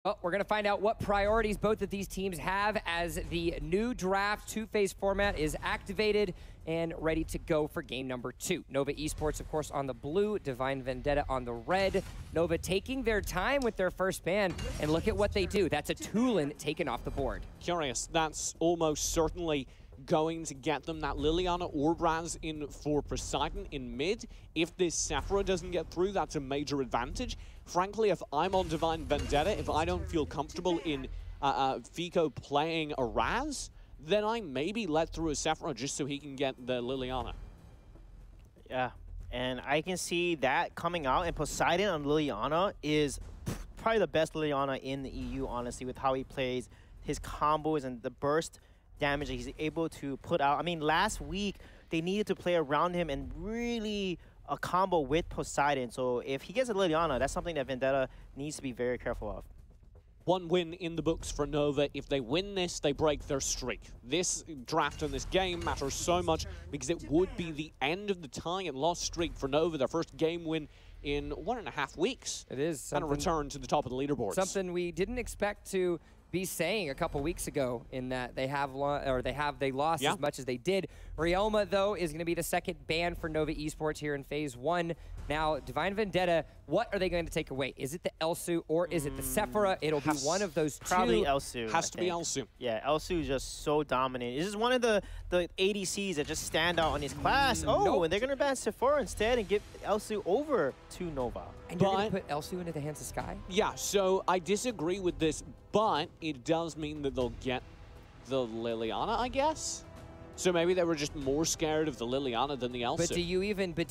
Well, we're going to find out what priorities both of these teams have as the new draft two-phase format is activated and ready to go for game number 2. Nova Esports, of course, on the blue, Divine Vendetta on the red. Nova taking their time with their first ban, and look at what they do. That's a Tulin taken off the board. Curious, that's almost certainly going to get them that Liliana or Raz in for Poseidon in mid. If this Sephira doesn't get through, that's a major advantage. Frankly, if I'm on Divine Vendetta, if I don't feel comfortable in Fico playing a Raz, then I maybe let through a Sephira just so he can get the Liliana. Yeah, and I can see that coming out, and Poseidon on Liliana is probably the best Liliana in the EU, honestly, with how he plays, his combos and the burst damage that he's able to put out. I mean, last week, they needed to play around him and really a combo with Poseidon. So if he gets a Liliana, that's something that Vendetta needs to be very careful of. One win in the books for Nova. If they win this, they break their streak. This draft and this game matters so much because it would be the end of the tie and loss streak for Nova, their first game win in 1.5 weeks. It is and a return to the top of the leaderboards. Something we didn't expect to be saying a couple weeks ago, in that they lost as much as they did. Rielma, though, is going to be the second ban for Nova Esports here in Phase 1. Now, Divine Vendetta, what are they going to take away? Is it the Elsu or is it the Sephira? It'll be one of those two. Probably Elsu. Has to be Elsu. Yeah, Elsu is just so dominant. This is one of the ADCs that just stand out on his class. And they're going to ban Sephira instead and give Elsu over to Nova. And you're going to put Elsu into the hands of Sky? Yeah, so I disagree with this, but it does mean that they'll get the Liliana, I guess? So maybe they were just more scared of the Liliana than the Elsu. But do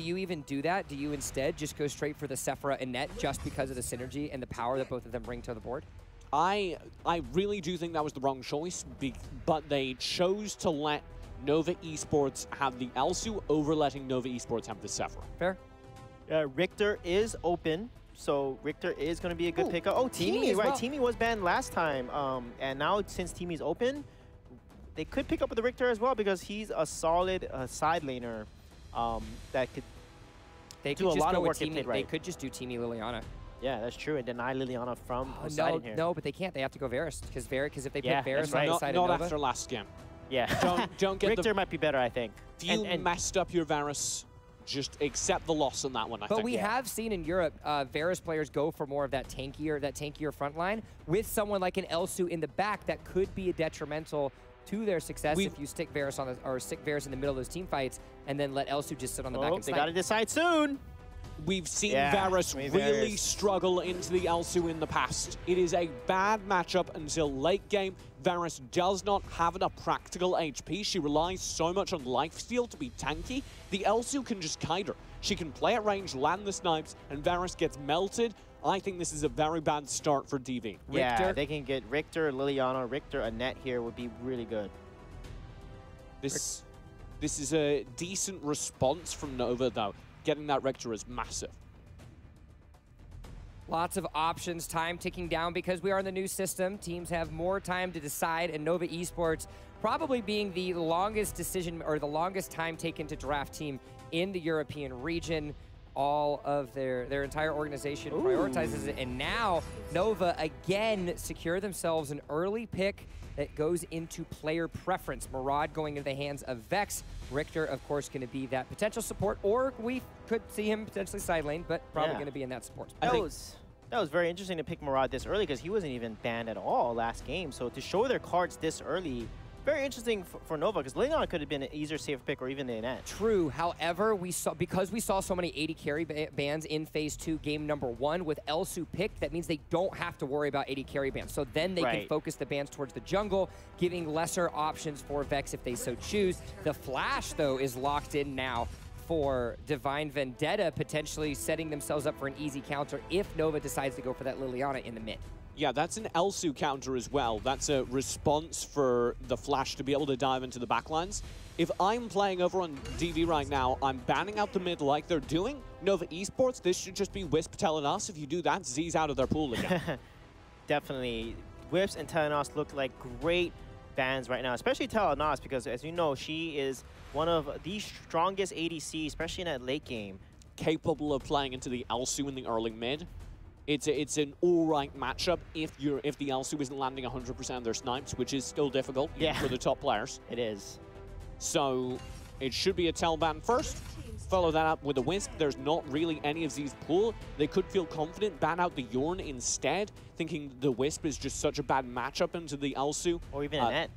you even do that? Do you instead just go straight for the Sephira and Net just because of the synergy and the power that both of them bring to the board? I really do think that was the wrong choice, but they chose to let Nova Esports have the Elsu over letting Nova Esports have the Sephira. Fair. Richter is open, so Richter is going to be a good pickup. Oh, Teamy, right. Teamy was banned last time, and now since Teamy's open, they could pick up with the Richter as well because he's a solid side laner that could do a lot of work if played right. They could just do Teamy Liliana. Yeah, that's true, and deny Liliana from Poseidon here. No, but they can't. They have to go Varus, because if they pick Varus on the side of Not Nova, after last game. Yeah, don't get Richter might be better, I think. If you messed up your Varus, just accept the loss on that one, I think. But we have seen in Europe, Varus players go for more of that tankier front line with someone like an Elsu in the back that could be a detrimental to their success if you stick Varus in the middle of those team fights and then let Elsu just sit on the back and they got to decide soon. We've seen Varus really struggle into the Elsu in the past. It is a bad matchup until late game. Varus does not have enough practical HP. She relies so much on lifesteal to be tanky. The Elsu can just kite her. She can play at range, land the snipes, and Varus gets melted. I think this is a very bad start for DV. Yeah, they can get Richter, Liliana, Richter, a net here would be really good. This is a decent response from Nova, though. Getting that Richter is massive. Lots of options, time ticking down because we are in the new system. Teams have more time to decide, and Nova Esports probably being the longest decision or the longest time taken to draft team in the European region. All of their entire organization prioritizes it, and now Nova again secure themselves an early pick that goes into player preference. Murad going into the hands of Vex. Richter, of course, going to be that potential support, or we could see him potentially side lane, but probably going to be in that support spot. That was very interesting to pick Murad this early because he wasn't even banned at all last game. So to show their cards this early, very interesting for Nova, because Liliana could have been an easier safe pick or even the net. True. However, because we saw so many 80 carry bans in Phase 2 game number 1 with Elsu picked, that means they don't have to worry about 80 carry bans. So then they can focus the bans towards the jungle, giving lesser options for Vex if they so choose. The Flash, though, is locked in now for Divine Vendetta, potentially setting themselves up for an easy counter if Nova decides to go for that Liliana in the mid. Yeah, that's an Elsu counter as well. That's a response for the Flash to be able to dive into the backlines. If I'm playing over on DV right now, I'm banning out the mid like they're doing. Nova Esports, this should just be Wisp telling us. If you do that, Z's out of their pool again. Definitely. Wisp and Telenos look like great bans right now, especially Telenos, because as you know, she is one of the strongest ADC, especially in that late game. Capable of playing into the Elsu in the early mid. It's an all right matchup if the Elsu isn't landing 100% of their snipes, which is still difficult for the top players. It is. So it should be a Tel ban first. Follow that up with a Wisp. There's not really any of Z's pull. They could feel confident, ban out the Yorn instead, thinking the Wisp is just such a bad matchup into the Elsu. Or even a net.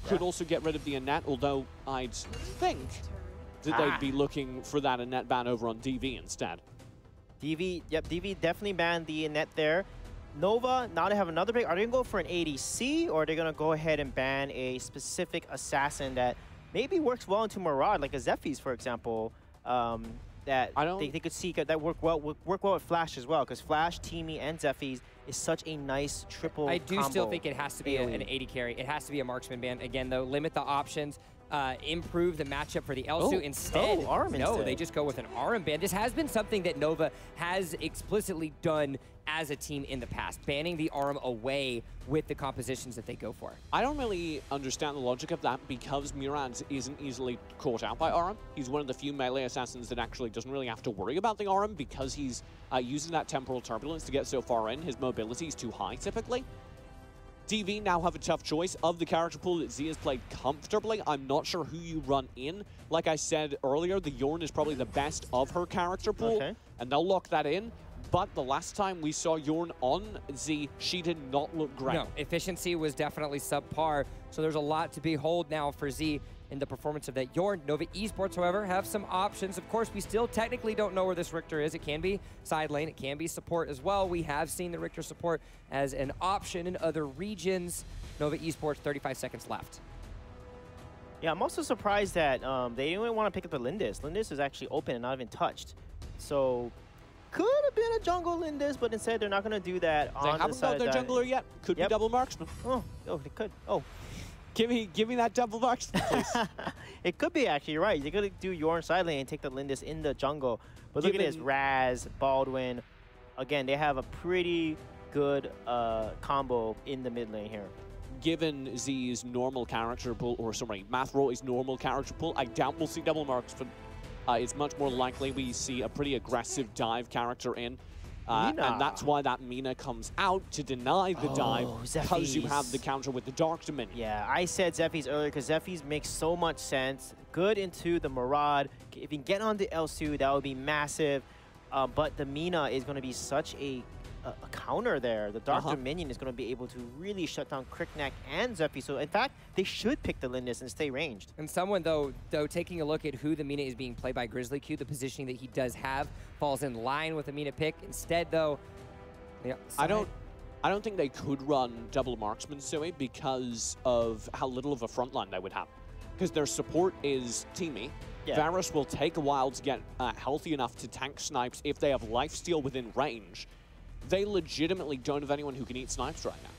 Could also get rid of the Annette, although I'd think that they'd be looking for that Annette ban over on DV instead. DV, yep, DV definitely banned the Annette there. Nova, now they have another pick. Are they going to go for an ADC, or are they going to go ahead and ban a specific assassin that maybe works well into Murad, like a Zephyrs, for example, that they could see that work well with Flash as well, because Flash, Teamy, and Zephyrs is such a nice triple I do combo. still think it has to be an AD carry. It has to be a marksman ban. Again, though, limit the options. Improve the matchup for the Elsu. Instead, they just go with an Aram ban. This has been something that Nova has explicitly done as a team in the past, banning the Aram away with the compositions that they go for. I don't really understand the logic of that because Murad isn't easily caught out by Aram. He's one of the few melee assassins that actually doesn't really have to worry about the Aram because he's using that temporal turbulence to get so far in. His mobility is too high typically. DV now have a tough choice of the character pool that Z has played comfortably. I'm not sure who you run in. Like I said earlier, the Yorn is probably the best of her character pool, and they'll lock that in. But the last time we saw Yorn on Z, she did not look great. No, efficiency was definitely subpar, so there's a lot to behold now for Z in the performance of that Yorn. Nova Esports, however, have some options. Of course, we still technically don't know where this Richter is. It can be side lane, it can be support as well. We have seen the Richter support as an option in other regions. Nova Esports, 35 seconds left. Yeah, I'm also surprised that they didn't even want to pick up the Lindis. Lindis is actually open and not even touched. So could have been a jungle Lindis, but instead they're not going to do that. They haven't got their jungler yet. Could be double marksman. Oh, they could. Oh. Give me that double marksman, please. It could be, actually, you're right. You're going to do Yorn side lane and take the Lindis in the jungle. But look at this, Raz, Baldwin. Again, they have a pretty good combo in the mid lane here. Given Z's normal character pool, or sorry, Mathroy's normal character pool, I doubt we'll see double marksman. It's much more likely we see a pretty aggressive dive character in. And that's why that Mina comes out to deny the dive, because you have the counter with the Dark Dominion. Yeah, I said Zephyrs earlier because Zephyrs makes so much sense. Good into the Murad. If you can get on the Elsu, that would be massive. But the Mina is going to be such a counter there. The Dark Dominion is going to be able to really shut down Crickneck and Zephyr. So, in fact, they should pick the Lindis and stay ranged. And someone, though taking a look at who the Mina is being played by Grizzly Q, the positioning that he does have falls in line with the Mina pick. Instead, though, I don't think they could run double marksman, Sui, because of how little of a front line they would have. Because their support is Teamy. Varus will take a while to get healthy enough to tank snipes if they have lifesteal within range. They legitimately don't have anyone who can eat snipes right now.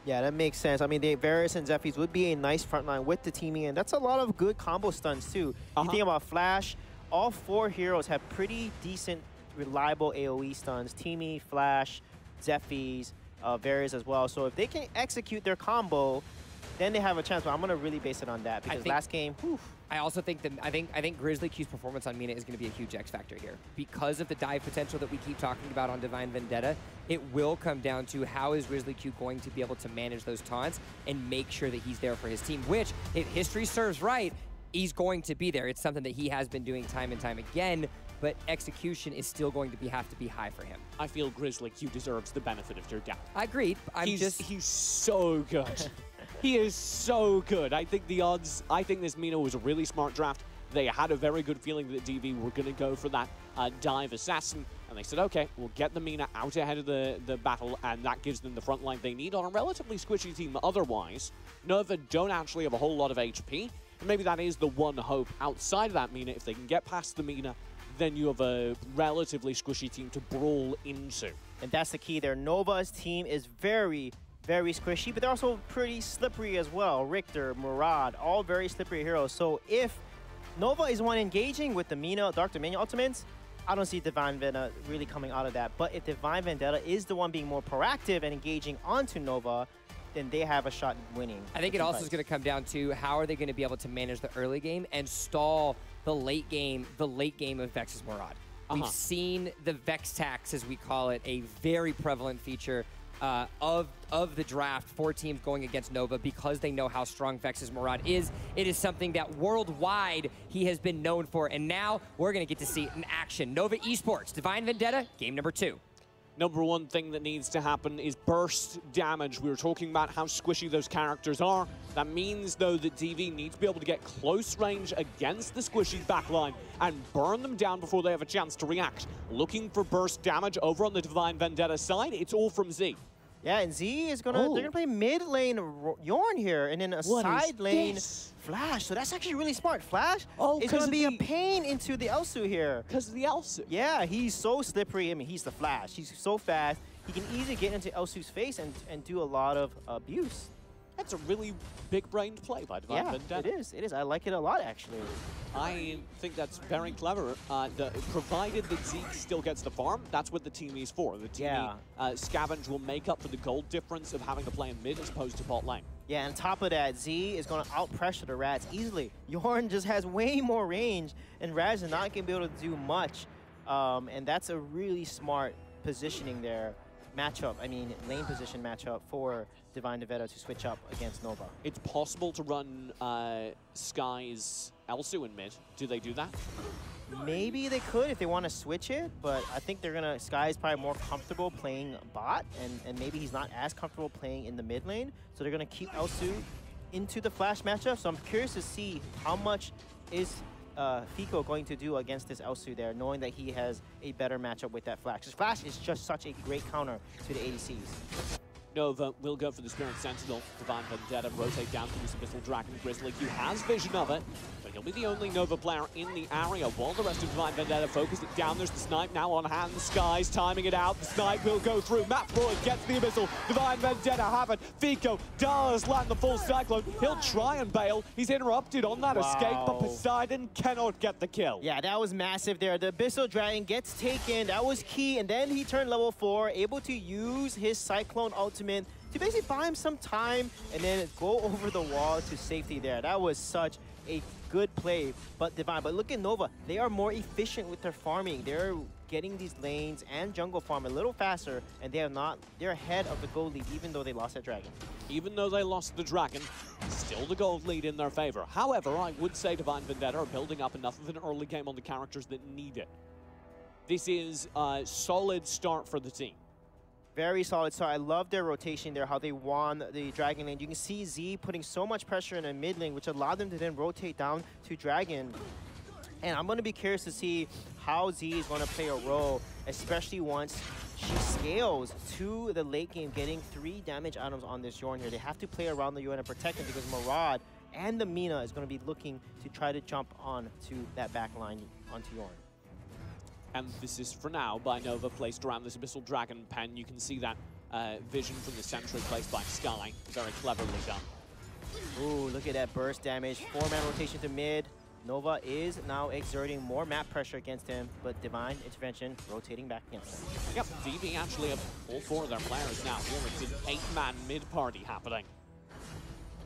Yeah, that makes sense. I mean, Varus and Zephyrs would be a nice front line with the teaming, and that's a lot of good combo stuns, too. You think about Flash, all four heroes have pretty decent, reliable AoE stuns. Teamy, Flash, Zephyrs, Varus as well. So if they can execute their combo, then they have a chance. But I'm going to really base it on that, because last game, I also think that I think Grizzly Q's performance on Mina is going to be a huge X factor here. Because of the dive potential that we keep talking about on Divine Vendetta, it will come down to how is Grizzly Q going to be able to manage those taunts and make sure that he's there for his team, which, if history serves right, he's going to be there. It's something that he has been doing time and time again, but execution is still going to have to be high for him. I feel Grizzly Q deserves the benefit of their doubt. Agreed. He's so good. He is so good. I think this Mina was a really smart draft. They had a very good feeling that DV were going to go for that dive assassin, and they said, okay, we'll get the Mina out ahead of the battle, and that gives them the front line they need on a relatively squishy team otherwise. Nova don't actually have a whole lot of HP, and maybe that is the one hope outside of that Mina. If they can get past the Mina, then you have a relatively squishy team to brawl into. And that's the key there. Nova's team is very squishy, but they're also pretty slippery as well. Richter, Murad, all very slippery heroes. So if Nova is one engaging with the Mina Dark Dominion ultimates, I don't see Divine Vendetta really coming out of that. But if Divine Vendetta is the one being more proactive and engaging onto Nova, then they have a shot at winning. I think it also is going to come down to how are they going to be able to manage the early game and stall the late game of Vex's Murad. We've seen the Vex tax, as we call it, a very prevalent feature of the draft for teams going against Nova because they know how strong Vex's Murad is. It is something that worldwide he has been known for, and now we're going to get to see it in action. Nova Esports, Divine Vendetta, game number 2. Number one thing that needs to happen is burst damage. We were talking about how squishy those characters are. That means, though, that DV needs to be able to get close range against the squishy backline and burn them down before they have a chance to react. Looking for burst damage over on the Divine Vendetta side, it's all from Z. Yeah, and Z is they're gonna play mid lane Yorn here, and then a side lane Flash. So that's actually really smart. Flash is gonna be a pain into the Elsu here. Because of the Elsu. Yeah, he's so slippery. I mean, he's the Flash. He's so fast. He can easily get into Elsu's face and do a lot of abuse. That's a really big-brained play by Divine Vendetta. It is. It is. I like it a lot, actually. I think that's very clever. Provided that Zeke still gets the farm, that's what the team is for. The team scavenge will make up for the gold difference of having to play in mid as opposed to bot lane. Yeah, and on top of that, Z is going to out-pressure the Rats easily. Yorn just has way more range, and Raz is not going to be able to do much. And that's a really smart positioning there. Lane position matchup for Divine Vendetta to switch up against Nova. It's possible to run Sky's Elsu in mid. Do they do that? Maybe they could if they want to switch it, but I think Sky is probably more comfortable playing bot, and maybe he's not as comfortable playing in the mid lane, so they're going to keep Elsu into the Flash matchup. So I'm curious to see how much is Fico going to do against this Elsu there, knowing that he has a better matchup with that Flash. Because Flash is just such a great counter to the ADCs. Nova will go for the Spirit Sentinel. Divine Vendetta rotate down to this Abyssal Dragon. Grizzly Q has vision of it, but he'll be the only Nova player in the area while the rest of Divine Vendetta focus it down. There's the snipe now on hand. The Sky's timing it out. The snipe will go through. Matt Floyd gets the Abyssal. Divine Vendetta have it. Fico does land the full Cyclone. He'll try and bail. He's interrupted on that escape, but Poseidon cannot get the kill. Yeah, that was massive there. The Abyssal Dragon gets taken. That was key, and then he turned level 4, able to use his Cyclone ultimate to basically buy him some time and then go over the wall to safety there. That was such a good play, but look at Nova. They are more efficient with their farming. They're getting these lanes and jungle farm a little faster, and they're ahead of the gold lead, even though they lost that dragon. Even though they lost the dragon, still the gold lead in their favor. However, I would say Divine Vendetta are building up enough of an early game on the characters that need it. This is a solid start for the team. Very solid start. I love their rotation there, how they won the Dragon lane. You can see Z putting so much pressure in the mid lane, which allowed them to then rotate down to Dragon. And I'm going to be curious to see how Z is going to play a role, especially once she scales to the late game, getting 3 damage items on this Yorn here. They have to play around the Yorn and protect him because Murad and the Mina is going to be looking to try to jump on to that back line onto Yorn. And this is, for now, by Nova, placed around this Abyssal Dragon pen. You can see that vision from the sentry placed by Sky. Very cleverly done. Ooh, look at that burst damage. 4-man rotation to mid. Nova is now exerting more map pressure against him, but Divine Intervention rotating back against him. Yep, DV actually have all 4 of their players now here. It's an 8-man mid-party happening.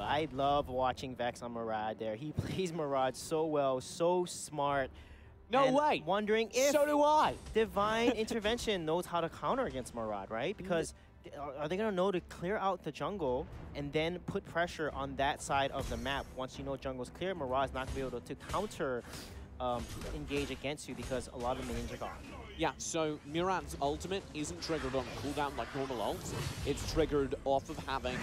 I love watching Vex on Murad there. He plays Murad so well, so smart. No way. Wondering if so do I. Divine Intervention knows how to counter against Murad, right? Because are they going to know to clear out the jungle and then put pressure on that side of the map? Once you know jungle's clear, Murad's not going to be able to counter engage against you because a lot of the minions are gone. Yeah, so Murad's ultimate isn't triggered on cooldown like normal ults. It's triggered off of having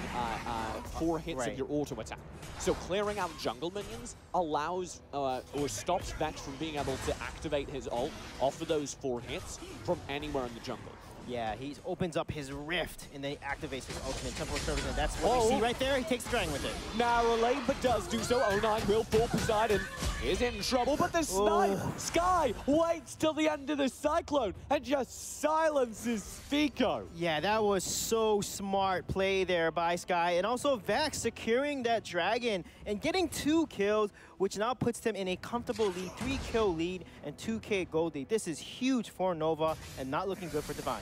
4 hits of your auto attack. So clearing out jungle minions allows or stops Vex from being able to activate his ult off of those 4 hits from anywhere in the jungle. Yeah, he opens up his rift and then he activates his ultimate temporal service, and that's what we see right there. He takes the dragon with it. Narrowly, but does do so. 09 will fall. Poseidon is in trouble, but the snipe, Sky waits till the end of the cyclone and just silences Fico. Yeah, that was so smart play there by Sky, and also Vex securing that dragon and getting 2 kills, which now puts them in a comfortable lead, 3-kill lead and 2K gold lead. This is huge for Nova and not looking good for Divine.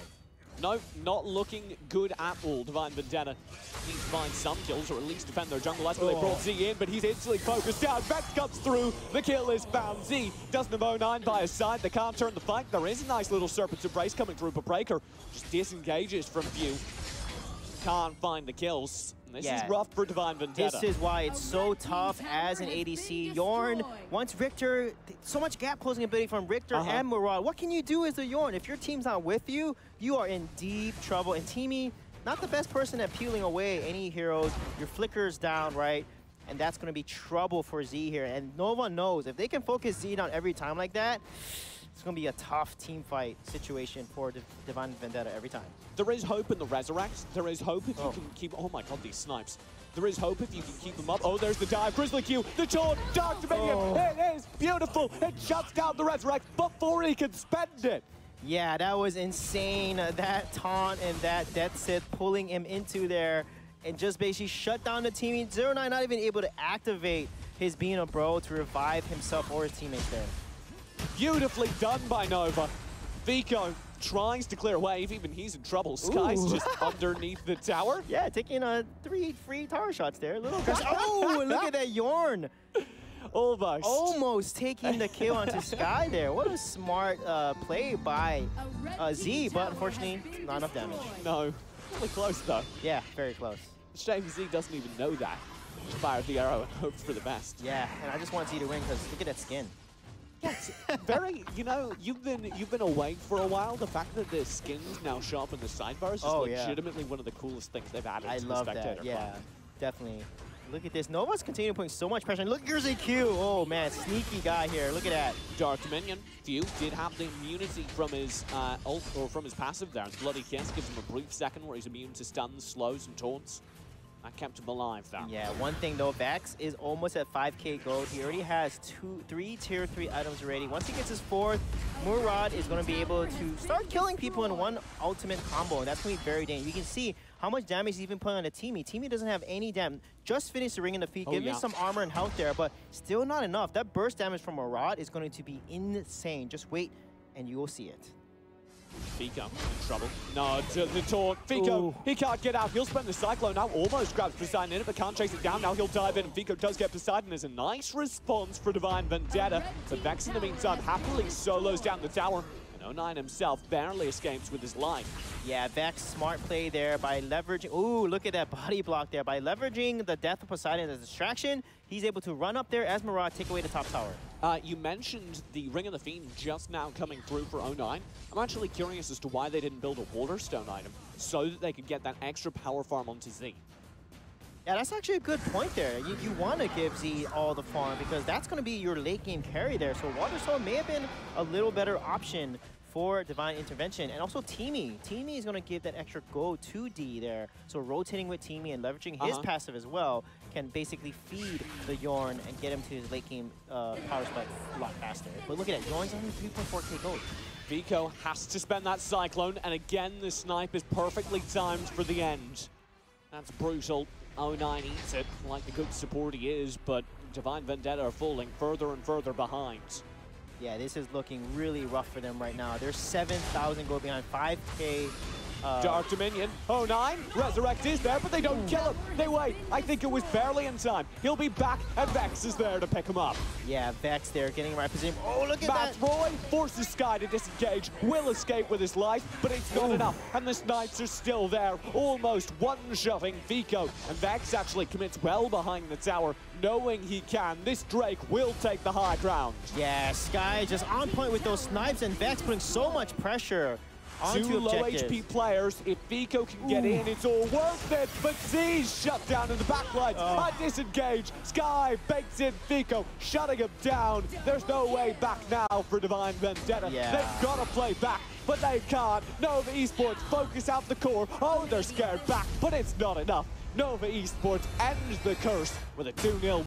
No, not looking good at all. Divine Vendetta needs to find some kills, or at least defend their jungle. That's where they brought Z in, but he's instantly focused down. Vex comes through. The kill is found. Z doesn't have 09 by his side. They can't turn the fight. There is a nice little Serpent's Embrace coming through, but Breaker just disengages from view. Can't find the kills. This is rough for Divine Vendetta. This is why it's so tough as an ADC. Yorn, once Richter, so much gap closing ability from Richter and Murad. What can you do as a Yorn? If your team's not with you, you are in deep trouble. And Teamy, not the best person at peeling away any heroes. Your flicker's down, right? And that's going to be trouble for Z here. And Nova knows if they can focus Z down every time like that, it's going to be a tough team fight situation for Divine Vendetta every time. There is hope in the Resurrect. There is hope if you can keep... Oh my god, these snipes. There is hope if you can keep them up. Oh, there's the dive. Grizzly Q, the taunt, Dark Dominion. It is beautiful. It shuts down the Resurrect before he can spend it. Yeah, that was insane. That taunt and that Death Sith pulling him into there and just basically shut down the team. 09 not even able to activate his being a bro to revive himself or his teammates there. Beautifully done by Nova. Vico tries to clear a wave, even he's in trouble. Sky's just underneath the tower. Yeah, taking 3 free tower shots there. Little oh, look at that Yorn. Almost taking the kill onto Sky there. What a smart play by Z, but unfortunately, not enough damage. No, really close though. Yeah, very close. Shame Z doesn't even know that. Just fired the arrow and hoped for the best. Yeah, and I just want Z to win because look at that skin. Very, you know, you've been away for a while. The fact that the skins now show up in the sidebars is legitimately one of the coolest things they've added to the spectator. Yeah, definitely. Look at this. Nova's continuing putting so much pressure. And look at Grizzly Q. Oh man, sneaky guy here. Look at that. Dark Dominion. Few did have the immunity from his ult or from his passive there. Bloody Kiss gives him a brief second where he's immune to stuns, slows, and taunts. That kept him alive, though. Yeah, one thing though, Vex is almost at 5k gold. He already has 3 tier 3 items already. Once he gets his 4th, Murad is going to be able to start killing people in one ultimate combo, and that's going to be very dangerous. You can see how much damage he's even putting on the Teamy. Teamy doesn't have any damage. Just finished the ring in the feet, giving some armor and health there, but still not enough. That burst damage from Murad is going to be insane. Just wait, and you will see it. Fico in trouble. No, the taunt. Fico, he can't get out. He'll spend the Cyclone now. Almost grabs Poseidon in it, but can't chase it down. Now he'll dive in, and Fico does get Poseidon. There's a nice response for Divine Vendetta. But Vex, in the meantime, happily solos down the tower. And 09 himself barely escapes with his life. Yeah, Vex, smart play there by leveraging... Ooh, look at that body block there. By leveraging the death of Poseidon as a distraction, he's able to run up there as Murad take away the top tower. You mentioned the Ring of the Fiend just now coming through for 09. I'm actually curious as to why they didn't build a Waterstone item so that they could get that extra power farm onto Z. Yeah, that's actually a good point there. You want to give Z all the farm because that's going to be your late game carry there. So Waterstone may have been a little better option for Divine Intervention. And also Teamy. Teamy is going to give that extra go to D there. So rotating with Teamy and leveraging his passive as well can basically feed the Yorn and get him to his late game power spike a lot faster. But look at that, Yorn's only 3.4k gold. Vico has to spend that Cyclone, and again the snipe is perfectly timed for the end. That's brutal. 09 eats it like the good support he is, but Divine Vendetta are falling further and further behind. Yeah, this is looking really rough for them right now. They're 7,000 gold behind, 5k. Dark Dominion, 09, Resurrect is there, but they don't kill him. They wait. I think it was barely in time. He'll be back, and Vex is there to pick him up. Yeah, Vex there, getting right position. Oh, look at Matt that. Roy forces Sky to disengage, will escape with his life, but it's not enough, and the snipes are still there, almost one-shotting Vico, and Vex actually commits well behind the tower, knowing he can. This Drake will take the high ground. Yeah, Sky just on point with those snipes, and Vex putting so much pressure. Two low HP players. If Vico can get in, it's all worth it. But Z's shut down in the backline. Disengage. Sky bakes in Vico, shutting him down. There's no way back now for Divine Vendetta. They've got to play back, but they can't. Nova Esports focus out the core. Oh, they're scared back, but it's not enough. Nova Esports ends the curse with a 2-0